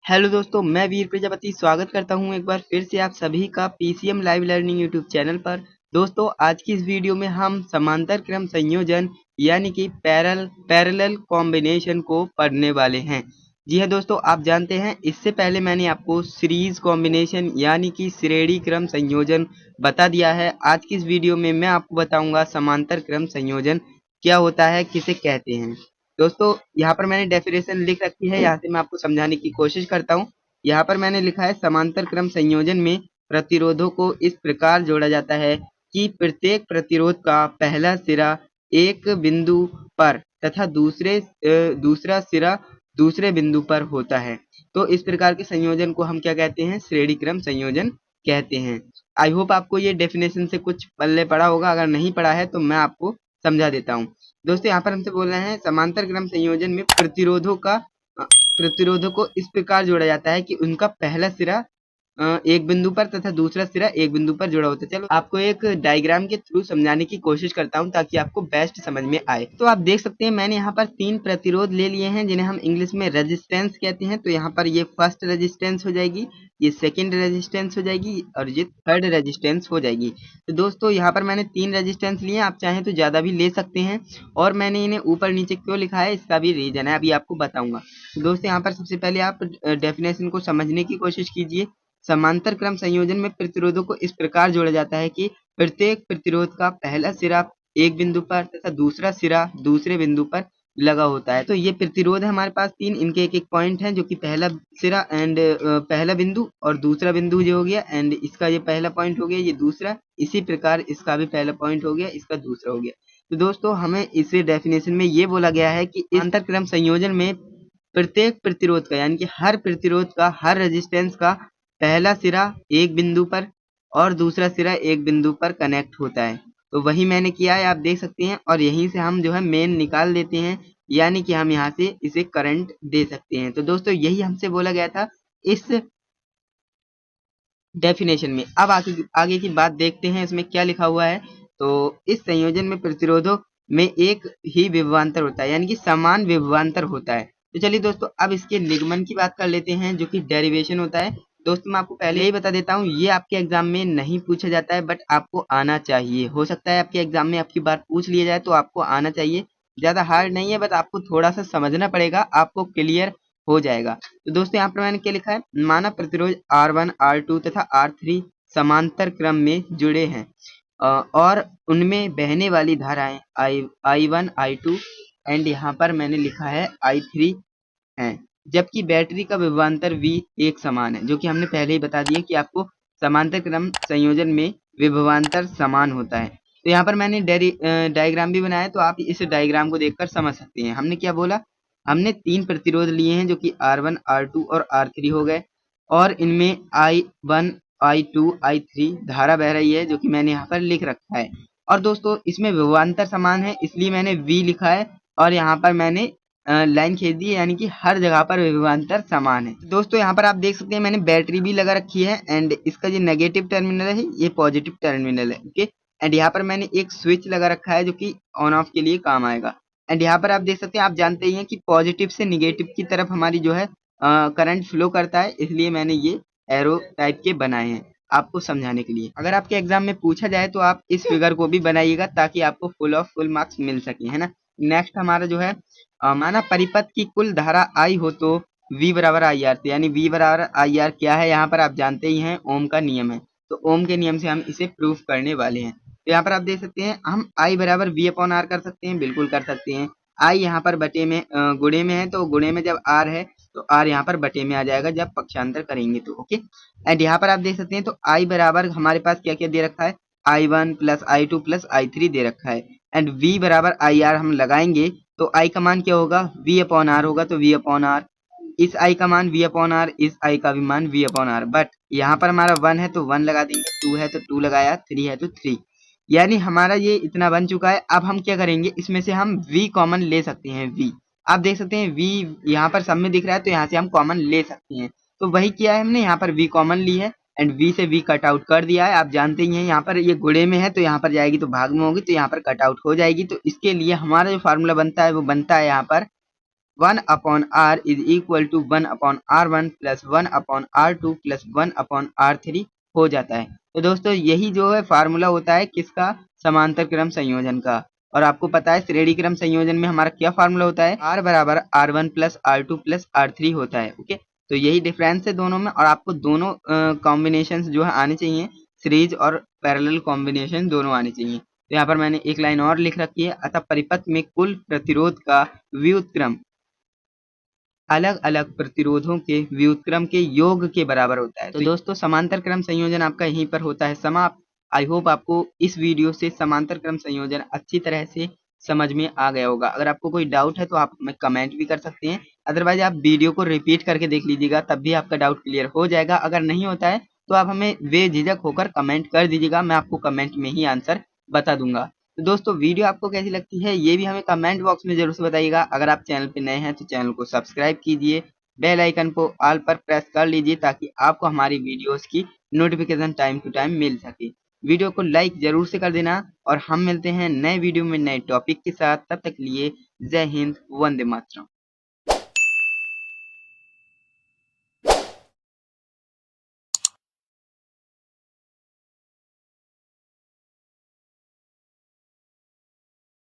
Hello दोस्तों, मैं वीर प्रजापति स्वागत करता हूं एक बार फिर से आप सभी का PCM live learning YouTube channel पर। दोस्तों, आज की इस वीडियो में हम समांतर क्रम संयोजन यानी कि पैरेलल कॉम्बिनेशन को पढ़ने वाले हैं। जी हां दोस्तों, आप जानते हैं इससे पहले मैंने आपको सीरीज कॉम्बिनेशन यानी कि श्रेणी क्रम संयोजन बता दिया है। आज की इस वीडियो में मैं आपको बताऊंगा समांतर क्रम संयोजन क्या होता है, किसे कहते हैं। दोस्तों, यहाँ पर मैंने डेफिनेशन लिख रखी है, यहाँ से मैं आपको समझाने की कोशिश करता हूँ। यहाँ पर मैंने लिखा है समांतर क्रम संयोजन में प्रतिरोधों को इस प्रकार जोड़ा जाता है कि प्रत्येक प्रतिरोध का पहला सिरा एक बिंदु पर तथा दूसरा सिरा दूसरे बिंदु पर होता है। तो इस प्रकार के संयोजन को हम क्या कहते हैं? श्रेणी क्रम संयोजन कहते हैं। आई होप आपको ये डेफिनेशन से कुछ पल्ले पड़ा होगा। अगर नहीं पड़ा है तो मैं आपको समझा देता हूँ। दोस्तों, यहाँ पर हमसे बोल रहे हैं समांतर क्रम संयोजन में प्रतिरोधों को इस प्रकार जोड़ा जाता है कि उनका पहला सिरा एक बिंदु पर तथा दूसरा सिरा एक बिंदु पर जुड़ा होता है। चलो आपको एक डायग्राम के थ्रू समझाने की कोशिश करता हूं ताकि आपको बेस्ट समझ में आए। तो आप देख सकते हैं मैंने यहाँ पर 3 प्रतिरोध ले लिए हैं जिन्हें हम इंग्लिश में रेजिस्टेंस कहते हैं। तो यहाँ पर ये फर्स्ट रेजिस्टेंस हो जाएगी, ये सेकंड रेजिस्टेंस हो जाएगी और ये थर्ड रेजिस्टेंस हो जाएगी। तो दोस्तों, यहाँ पर मैंने 3 रेजिस्टेंस लिए, आप चाहें तो ज्यादा भी ले सकते हैं। और मैंने इन्हें ऊपर नीचे क्यों लिखा है इसका भी रीजन है, अभी आपको बताऊंगा। तो दोस्तों, यहाँ पर सबसे पहले आप डेफिनेशन को समझने की कोशिश कीजिए। समांतर क्रम संयोजन में प्रतिरोधों को इस प्रकार जोड़ा जाता है कि प्रत्येक प्रतिरोध का पहला सिरा एक बिंदु पर तथा दूसरा सिरा दूसरे बिंदु पर लगा होता है। तो ये प्रतिरोध है हमारे पास 3, इनके एक एक पॉइंट हैं जो कि पहला सिरा एंड पहला बिंदु और दूसरा बिंदु जो हो गया, एंड इसका ये पहला पॉइंट हो गया, ये दूसरा, इसी प्रकार इसका भी पहला पॉइंट हो गया, इसका दूसरा हो गया। तो दोस्तों, हमें इस डेफिनेशन में ये बोला गया है कि इस अंतर क्रम संयोजन में प्रत्येक प्रतिरोध का यानी कि हर प्रतिरोध का, हर रेजिस्टेंस का पहला सिरा एक बिंदु पर और दूसरा सिरा एक बिंदु पर कनेक्ट होता है। तो वही मैंने किया है, आप देख सकते हैं। और यहीं से हम जो है मेन निकाल लेते हैं, यानी कि हम यहाँ से इसे करंट दे सकते हैं। तो दोस्तों, यही हमसे बोला गया था इस डेफिनेशन में। अब आगे की बात देखते हैं इसमें क्या लिखा हुआ है। तो इस संयोजन में प्रतिरोधों में एक ही विभवांतर होता है यानी कि समान विभवांतर होता है। तो चलिए दोस्तों, अब इसके निगमन की बात कर लेते हैं जो कि डेरिवेशन होता है। दोस्तों, मैं आपको पहले ही बता देता हूँ, ये आपके एग्जाम में नहीं पूछा जाता है, बट आपको आना चाहिए। हो सकता है आपके एग्जाम में आपकी बार पूछ लिया जाए, तो आपको आना चाहिए। ज्यादा हार्ड नहीं है, बट आपको थोड़ा सा समझना पड़ेगा, आपको क्लियर हो जाएगा। तो दोस्तों, यहाँ पर मैंने क्या लिखा है, माना प्रतिरोध R1, R2 तथा R3 समांतर क्रम में जुड़े हैं और उनमें बहने वाली धाराएं I1, I2 एंड यहाँ पर मैंने लिखा है I3 हैं, जबकि बैटरी का विभवांतर V एक समान है, जो कि हमने पहले ही बता दिया कि आपको समांतर क्रम संयोजन में विभवांतर समान होता है। तो यहाँ पर मैंने डायग्राम भी बनाया, तो आप इस डायग्राम को देखकर समझ सकते हैं। हमने क्या बोला, हमने 3 प्रतिरोध लिए हैं जो कि R1, R2 और R3 हो गए, और इनमें I1, I2, I3 धारा बह रही है, जो कि मैंने यहाँ पर लिख रखा है। और दोस्तों, इसमें विभवांतर समान है, इसलिए मैंने V लिखा है और यहाँ पर मैंने लाइन खींच दी है, यानी कि हर जगह पर विभवांतर समान है। दोस्तों, यहाँ पर आप देख सकते हैं मैंने बैटरी भी लगा रखी है, एंड इसका जो नेगेटिव टर्मिनल है ये पॉजिटिव टर्मिनल है। ओके, एंड यहाँ पर मैंने एक स्विच लगा रखा है जो कि ऑन ऑफ के लिए काम आएगा। एंड यहाँ पर आप देख सकते हैं, आप जानते ही हैं कि पॉजिटिव से निगेटिव की तरफ हमारी जो है करंट फ्लो करता है, इसलिए मैंने ये एरो टाइप के बनाए हैं आपको समझाने के लिए। अगर आपके एग्जाम में पूछा जाए तो आप इस फिगर को भी बनाइएगा ताकि आपको फुल मार्क्स मिल सके, है ना। नेक्स्ट हमारा जो है, माना परिपथ की कुल धारा आई हो तो V बराबर आई आर, यानी V बराबर आई आर क्या है, यहाँ पर आप जानते ही हैं ओम का नियम है। तो ओम के नियम से हम इसे प्रूफ करने वाले हैं। तो यहाँ पर आप देख सकते हैं हम I बराबर V अपॉन आर कर सकते हैं, बिल्कुल कर सकते हैं। I यहाँ पर बटे में गुणे में है, तो गुणे में जब R है तो R यहाँ पर बटे में आ जाएगा जब पक्षांतर करेंगे तो। ओके, एंड यहाँ पर आप देख सकते हैं तो I बराबर हमारे पास क्या क्या दे रखा है, I1 plus I2 plus I3 दे रखा है, एंड V बराबर आई आर हम लगाएंगे तो I का मान क्या होगा, V अपॉन आर होगा, तो V अपॉन आर, इस I का मान V अपॉन आर, इस I का भी मान V अपॉन आर। बट यहाँ पर हमारा 1 है तो 1 लगा देंगे, 2 है तो 2 लगाया, 3 है तो 3, यानी हमारा ये इतना बन चुका है। अब हम क्या करेंगे, इसमें से हम V कॉमन ले सकते हैं। V आप देख सकते हैं V यहाँ पर सब में दिख रहा है, तो यहाँ से हम कॉमन ले सकते हैं। तो वही किया है हमने, यहाँ पर V कॉमन ली है एंड V से V कट आउट कर दिया है। आप जानते ही हैं यहाँ पर ये गुणे में है तो यहाँ पर जाएगी तो भाग में होगी, तो यहाँ पर कट आउट हो जाएगी। तो इसके लिए हमारा जो फार्मूला बनता है वो बनता है यहाँ पर 1 upon R is equal to 1 upon R1 plus 1 upon R2 plus 1 upon R3 हो जाता है। तो दोस्तों यही जो है फार्मूला होता है किसका, समांतर क्रम संयोजन का। और आपको पता है श्रेणी क्रम संयोजन में हमारा क्या फार्मूला होता है, R बराबर R1 plus R2 plus R3 होता है। ओके, तो यही डिफरेंस है दोनों में, और आपको दोनों कॉम्बिनेशन जो है आने चाहिए, सीरीज और पैरेलल कॉम्बिनेशन दोनों आने चाहिए। तो यहाँ पर मैंने एक लाइन और लिख रखी है, अतः परिपथ में कुल प्रतिरोध का व्युत्क्रम अलग अलग प्रतिरोधों के व्युत्क्रम के योग के बराबर होता है। तो दोस्तों समांतर क्रम संयोजन आपका यहीं पर होता है समाप्त। आई होप आपको इस वीडियो से समांतर क्रम संयोजन अच्छी तरह से समझ में आ गया होगा। अगर आपको कोई डाउट है तो आप हमें कमेंट भी कर सकते हैं, अदरवाइज आप वीडियो को रिपीट करके देख लीजिएगा, तब भी आपका डाउट क्लियर हो जाएगा। अगर नहीं होता है तो आप हमें बेझिझक होकर कमेंट कर दीजिएगा, मैं आपको कमेंट में ही आंसर बता दूंगा। तो दोस्तों वीडियो आपको कैसी लगती है ये भी हमें कमेंट बॉक्स में जरूर से बताइएगा। अगर आप चैनल पे नए हैं तो चैनल को सब्सक्राइब कीजिए, बेल आइकन को ऑल पर प्रेस कर लीजिए ताकि आपको हमारी वीडियोस की नोटिफिकेशन टाइम टू टाइम मिल सके। वीडियो को लाइक जरूर से कर देना, और हम मिलते हैं नए वीडियो में नए टॉपिक के साथ। तब तक के लिए जय हिंद, वंदे मातरम।